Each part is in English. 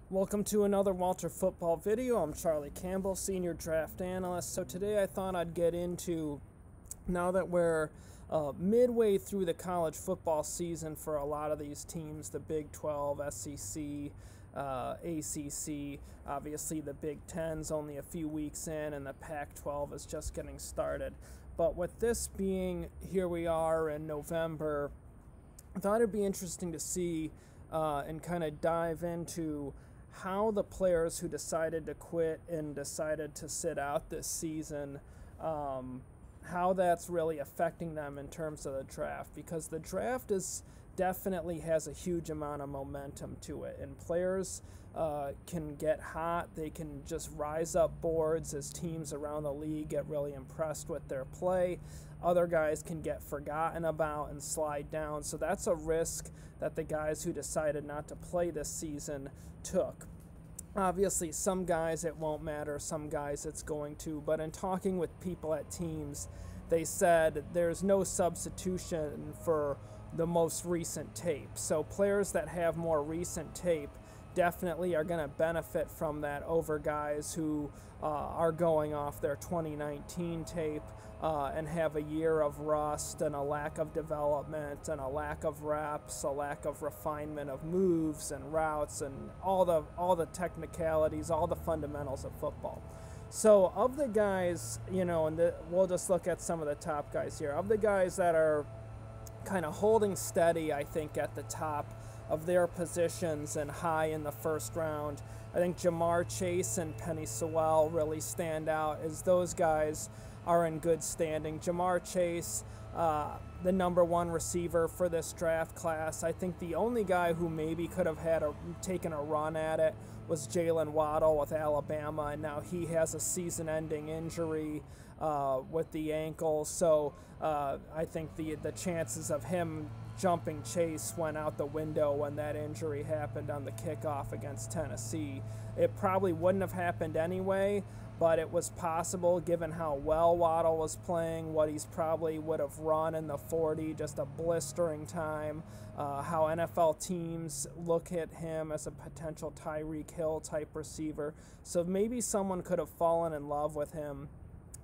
Welcome to another Walter Football video. I'm Charlie Campbell, Senior Draft Analyst. So today I thought I'd get into, now that we're midway through the college football season for a lot of these teams, the Big 12, SEC, ACC, obviously the Big 10's only a few weeks in, and the Pac-12 is just getting started. But with this being, here we are in November, I thought it'd be interesting to see and kind of dive into how the players who decided to quit and decided to sit out this season, how that's really affecting them in terms of the draft, because the draft definitely has a huge amount of momentum to it, and players can get hot. They can just rise up boards as teams around the league get really impressed with their play. Other guys can get forgotten about and slide down, so that's a risk that the guys who decided not to play this season took. Obviously, some guys it won't matter, some guys it's going to, but in talking with people at teams, they said there's no substitution for the most recent tape. So players that have more recent tape definitely are going to benefit from that over guys who are going off their 2019 tape and have a year of rust and a lack of development and a lack of reps, a lack of refinement of moves and routes and all the technicalities, all the fundamentals of football. So of the guys, you know, and we'll just look at some of the top guys here. Of the guys that are kind of holding steady, I think, at the top of their positions and high in the first round, I think JaMarr Chase and Penny Sewell really stand out as those guys are in good standing. JaMarr Chase, the #1 receiver for this draft class. I think the only guy who maybe could have taken a run at it was Jalen Waddle with Alabama, and now he has a season-ending injury with the ankle. So I think the chances of him jumping Chase went out the window when that injury happened on the kickoff against Tennessee. It probably wouldn't have happened anyway, but it was possible given how well Waddle was playing, what he's probably would have run in the 40, just a blistering time, how NFL teams look at him as a potential Tyreek Hill type receiver. So maybe someone could have fallen in love with him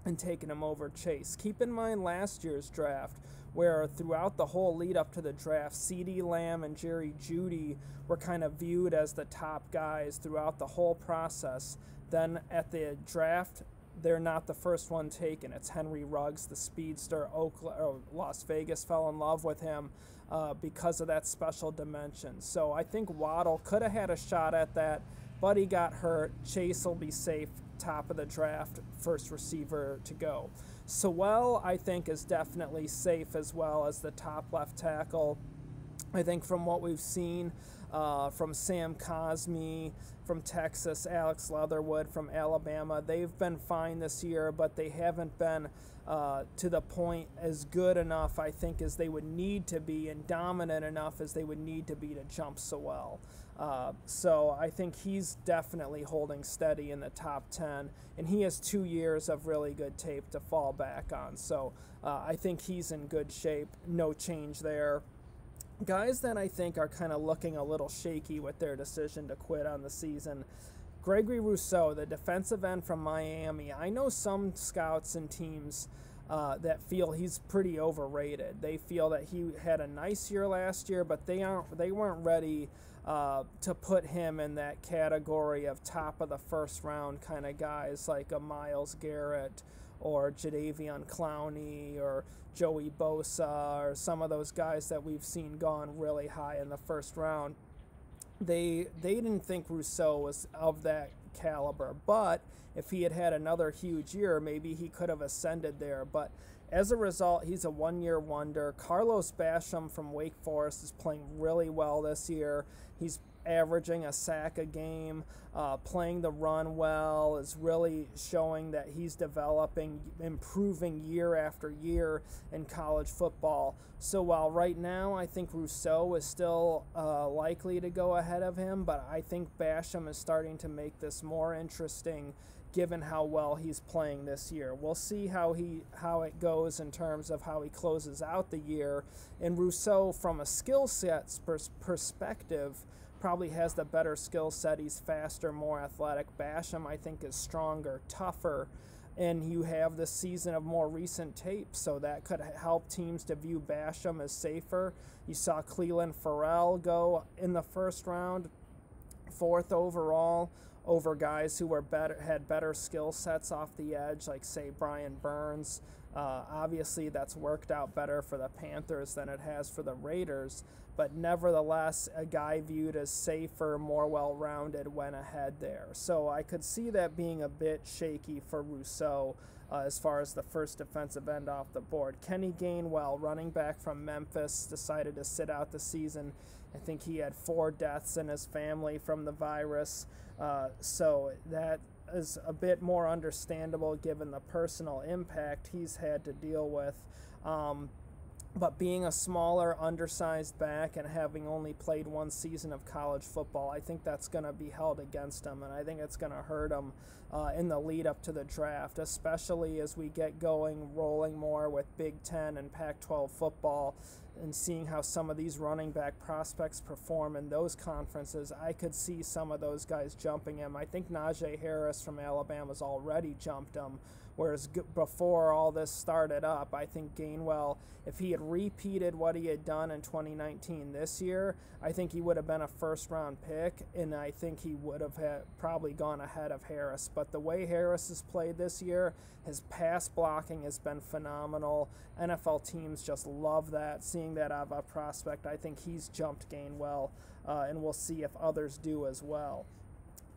and taken him over Chase. Keep in mind last year's draft, where throughout the whole lead up to the draft, CeeDee Lamb and Jerry Jeudy were kind of viewed as the top guys throughout the whole process. Then at the draft, they're not the first one taken. It's Henry Ruggs, the speedster. Las Vegas fell in love with him because of that special dimension. So I think Waddle could have had a shot at that, but he got hurt. Chase will be safe, top of the draft, first receiver to go. Sewell, I think, is definitely safe as well as the top left tackle. I think from what we've seen from Sam Cosmi from Texas, Alex Leatherwood from Alabama, they've been fine this year, but they haven't been to the point as good enough, I think, as they would need to be, and dominant enough as they would need to be to jump Sewell. So I think he's definitely holding steady in the top 10, and he has 2 years of really good tape to fall back on. So I think he's in good shape, no change there. Guys that I think are kind of looking a little shaky with their decision to quit on the season. Gregory Rousseau, the defensive end from Miami. I know some scouts and teams that feel he's pretty overrated. They feel that he had a nice year last year, but they weren't ready to put him in that category of top of the first round kind of guys like a Myles Garrett or Jadeveon Clowney or Joey Bosa or some of those guys that we've seen gone really high in the first round. They didn't think Rousseau was of that caliber, but if he had had another huge year, maybe he could have ascended there. But as a result, he's a one-year wonder. Carlos Basham from Wake Forest is playing really well this year. He's averaging a sack a game, playing the run well, is really showing that he's developing, improving year after year in college football. So while right now I think Rousseau is still likely to go ahead of him, but I think Basham is starting to make this more interesting given how well he's playing this year. We'll see how it goes in terms of how he closes out the year. And Rousseau, from a skill set perspective, probably has the better skill set. He's faster, more athletic. Basham, I think, is stronger, tougher, and you have this season of more recent tape, so that could help teams to view Basham as safer. You saw Cleveland Farrell go in the first round, 4th overall, over guys who were had better skill sets off the edge, like, say, Brian Burns. Obviously, that's worked out better for the Panthers than it has for the Raiders, but nevertheless, a guy viewed as safer, more well-rounded went ahead there. So I could see that being a bit shaky for Rousseau as far as the first defensive end off the board. Kenny Gainwell, running back from Memphis, decided to sit out the season. I think he had 4 deaths in his family from the virus, so that is a bit more understandable given the personal impact he's had to deal with. But being a smaller, undersized back and having only played 1 season of college football, I think that's going to be held against him, and I think it's going to hurt him in the lead up to the draft, especially as we get going, rolling more with Big Ten and Pac-12 football and seeing how some of these running back prospects perform in those conferences. I could see some of those guys jumping him. I think Najee Harris from Alabama's already jumped him, whereas before all this started up, I think Gainwell, if he had repeated what he had done in 2019 this year, I think he would have been a first-round pick, and I think he would have probably gone ahead of Harris. But the way Harris has played this year, his pass blocking has been phenomenal. NFL teams just love that, seeing that out of a prospect. I think he's jumped Gainwell, and we'll see if others do as well.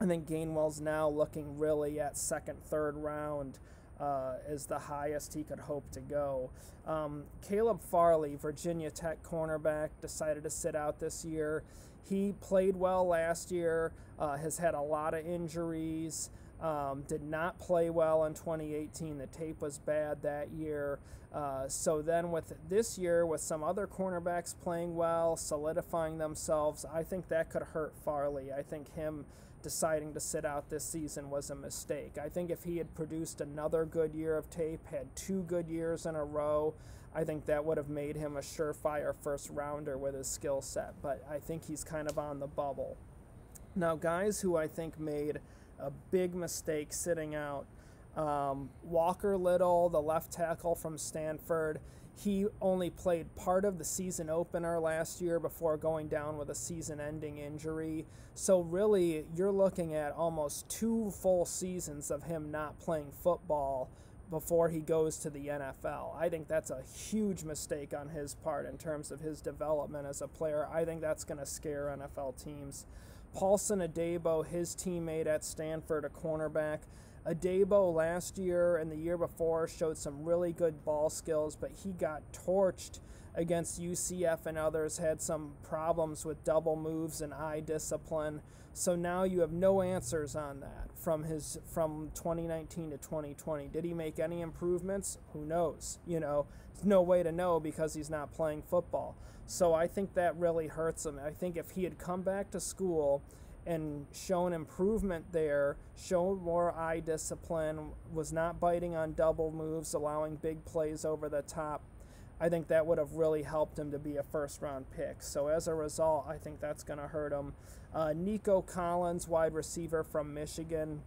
I think Gainwell's now looking really at 2nd, 3rd round is the highest he could hope to go. Caleb Farley, Virginia Tech cornerback, decided to sit out this year. He played well last year, has had a lot of injuries, did not play well in 2018. The tape was bad that year. So then with this year, with some other cornerbacks playing well, solidifying themselves, I think that could hurt Farley. I think him deciding to sit out this season was a mistake. I think if he had produced another good year of tape, had 2 good years in a row, I think that would have made him a surefire first rounder with his skill set, but I think he's kind of on the bubble. Now, guys who I think made a big mistake sitting out, Walker Little, the left tackle from Stanford, he only played part of the season opener last year before going down with a season-ending injury. So really, you're looking at almost 2 full seasons of him not playing football before he goes to the NFL. I think that's a huge mistake on his part in terms of his development as a player. I think that's going to scare NFL teams. Paulson Adebo, his teammate at Stanford, a cornerback. Adebo last year and the year before showed some really good ball skills, but he got torched against UCF and others, had some problems with double moves and eye discipline. So now you have no answers on that from 2019 to 2020. Did he make any improvements? Who knows? You know, there's no way to know because he's not playing football. So I think that really hurts him. I think if he had come back to school and shown improvement there, showed more eye discipline, was not biting on double moves, allowing big plays over the top, I think that would have really helped him to be a first-round pick. So as a result, I think that's going to hurt him. Nico Collins, wide receiver from Michigan.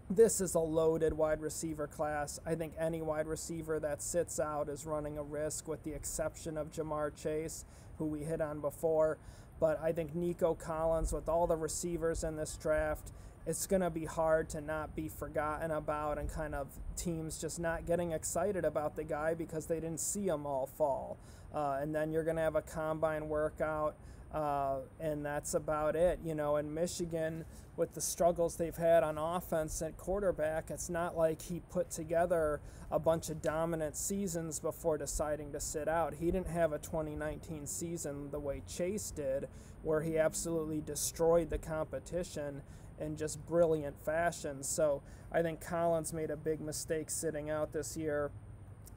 This is a loaded wide receiver class. I think any wide receiver that sits out is running a risk, with the exception of JaMarr Chase, who we hit on before. But I think Nico Collins, with all the receivers in this draft, it's going to be hard to not be forgotten about, and kind of teams just not getting excited about the guy because they didn't see him all fall. And then you're going to have a combine workout, and that's about it. You know, in Michigan, with the struggles they've had on offense at quarterback, it's not like he put together a bunch of dominant seasons before deciding to sit out. He didn't have a 2019 season the way Chase did, where he absolutely destroyed the competition in just brilliant fashion. So I think Collins made a big mistake sitting out this year.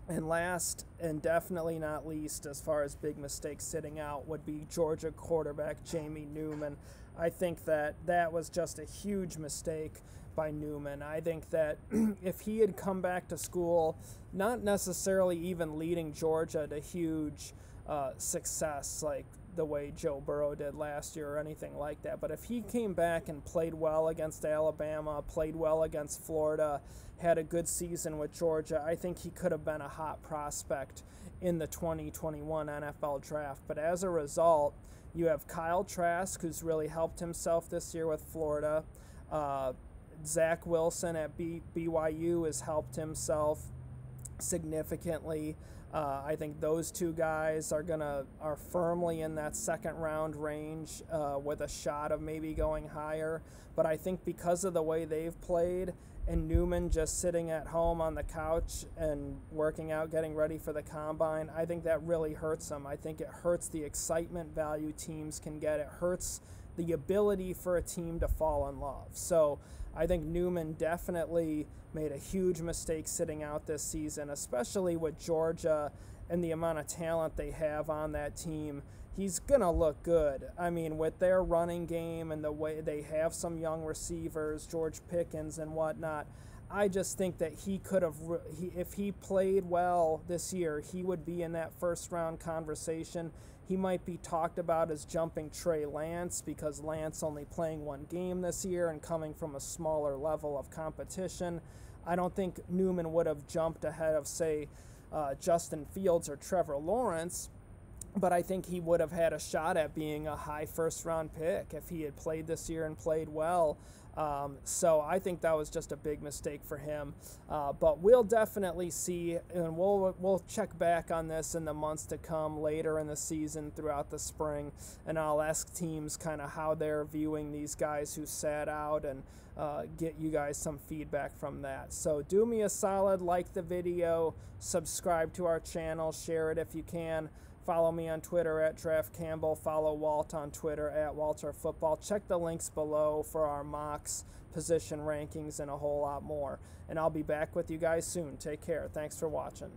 And last, and definitely not least, as far as big mistakes sitting out, would be Georgia quarterback Jamie Newman. I think that was just a huge mistake by Newman. I think that if he had come back to school, not necessarily even leading Georgia to huge success, like the way Joe Burrow did last year or anything like that. But if he came back and played well against Alabama, played well against Florida, had a good season with Georgia, I think he could have been a hot prospect in the 2021 NFL draft. But as a result, you have Kyle Trask, who's really helped himself this year with Florida. Zach Wilson at BYU has helped himself significantly. I think those two guys are firmly in that second round range with a shot of maybe going higher. But I think because of the way they've played, and Newman just sitting at home on the couch and working out, getting ready for the combine, I think that really hurts him. I think it hurts the excitement value teams can get. It hurts the ability for a team to fall in love. So I think Newman definitely made a huge mistake sitting out this season, especially with Georgia and the amount of talent they have on that team. He's going to look good. I mean, with their running game and the way they have some young receivers, George Pickens and whatnot, I just think that he could have, if he played well this year, he would be in that first round conversation. He might be talked about as jumping Trey Lance because Lance only playing one game this year and coming from a smaller level of competition. I don't think Newman would have jumped ahead of, say, Justin Fields or Trevor Lawrence, but I think he would have had a shot at being a high first-round pick if he had played this year and played well. So I think that was just a big mistake for him. But we'll definitely see, and we'll check back on this in the months to come later in the season throughout the spring, and I'll ask teams kind of how they're viewing these guys who sat out and get you guys some feedback from that. So do me a solid, like the video, subscribe to our channel, share it if you can. Follow me on Twitter at Draft Campbell. Follow Walt on Twitter at Walter Football. Check the links below for our mocks, position rankings, and a whole lot more. And I'll be back with you guys soon. Take care. Thanks for watching.